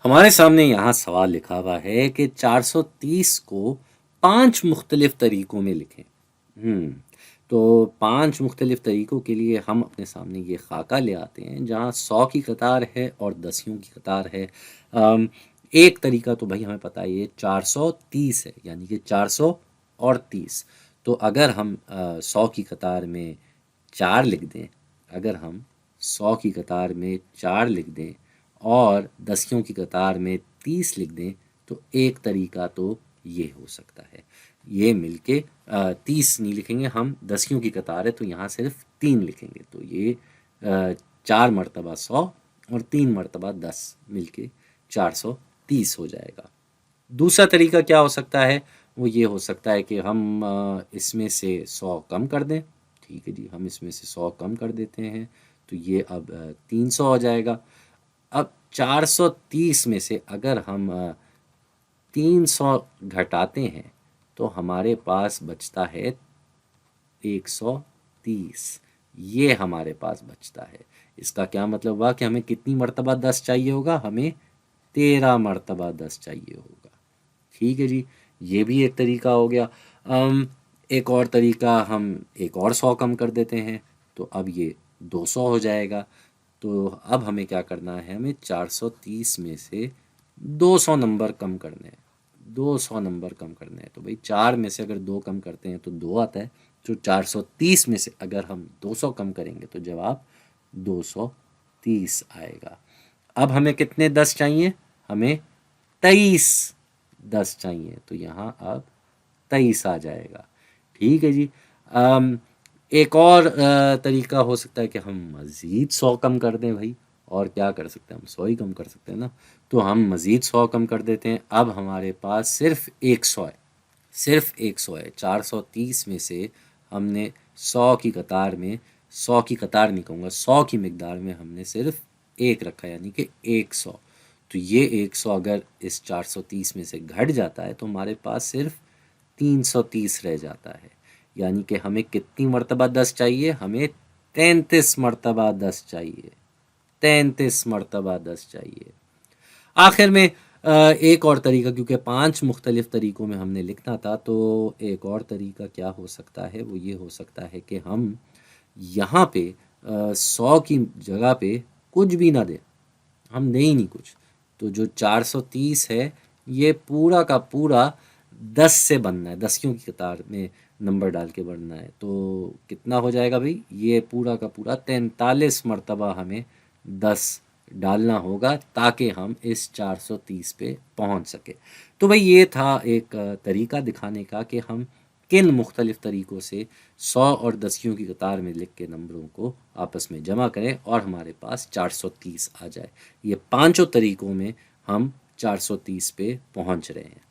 हमारे सामने यहाँ सवाल लिखा हुआ है कि 430 को 5 मुख्तलिफ तरीकों में लिखें। तो 5 मुख्तलिफ तरीकों के लिए हम अपने सामने ये खाका ले आते हैं जहाँ 100 की कतार है और दसियों की कतार है। एक तरीका तो भाई हमें पता है ये 430 है, यानी कि 400 और 30। तो अगर हम 100 की कतार में 4 लिख दें, अगर हम 100 की कतार में 4 लिख दें और दसियों की कतार में 30 लिख दें, तो एक तरीका तो ये हो सकता है। ये मिलके 30 नहीं लिखेंगे हम, दसियों की कतार है तो यहाँ सिर्फ 3 लिखेंगे, तो ये 4 मरतबा 100 और 3 मरतबा 10 मिलके 430 हो जाएगा। दूसरा तरीका क्या हो सकता है, वो ये हो सकता है कि हम इसमें से 100 कम कर दें। ठीक है जी, हम इसमें से 100 कम कर देते हैं तो ये अब 300 हो जाएगा। अब 430 में से अगर हम 300 घटाते हैं तो हमारे पास बचता है 130। ये हमारे पास बचता है। इसका क्या मतलब हुआ कि हमें कितनी मरतबा 10 चाहिए होगा, हमें 13 मरतबा 10 चाहिए होगा। ठीक है जी, ये भी एक तरीका हो गया। एक और तरीका, हम एक और 100 कम कर देते हैं तो अब ये 200 हो जाएगा। तो अब हमें क्या करना है, हमें 430 में से 200 नंबर कम करने हैं। 200 नंबर कम करने हैं तो भाई 4 में से अगर 2 कम करते हैं तो 2 आता है। तो 430 में से अगर हम 200 कम करेंगे तो जवाब 230 आएगा। अब हमें कितने 10 चाहिए, हमें 23 10 चाहिए, तो यहाँ अब 23 आ जाएगा। ठीक है जी। एक और तरीका हो सकता है कि हम मज़ीद 100 कम कर दें भाई। और क्या कर सकते हैं, हम 100 ही कम कर सकते हैं ना। तो हम मज़ीद 100 कम कर देते हैं। अब हमारे पास सिर्फ 100 है, सिर्फ 100 है। 430 में से हमने 100 की कतार में, 100 की कतार नहीं कहूँगा, 100 की मिकदार में हमने सिर्फ एक रखा, यानी कि 100। तो ये 100 अगर इस 430 में से घट जाता है तो हमारे पास सिर्फ 330 रह जाता है। यानी कि हमें कितनी मरतबा 10 चाहिए, हमें 33 मरतबा 10 चाहिए, 33 मरतबा 10 चाहिए। आखिर में एक और तरीका, क्योंकि 5 मुख्तलिफ तरीक़ों में हमने लिखना था, तो एक और तरीका क्या हो सकता है, वो ये हो सकता है कि हम यहाँ पे 100 की जगह पे कुछ भी ना दें, हम दें ही नहीं कुछ। तो जो 430 है ये पूरा का पूरा 10 से बनना है, दसियों की कतार में नंबर डाल के बढ़ना है। तो कितना हो जाएगा भाई, ये पूरा का पूरा 43 मरतबा हमें 10 डालना होगा ताकि हम इस 430 पे पहुंच सके। तो भाई ये था एक तरीका दिखाने का कि हम किन मुख्तलिफ तरीक़ों से 100 और दसियों की कतार में लिख के नंबरों को आपस में जमा करें और हमारे पास 430 आ जाए। ये पांचों तरीक़ों में हम 430 पे पहुंच रहे हैं।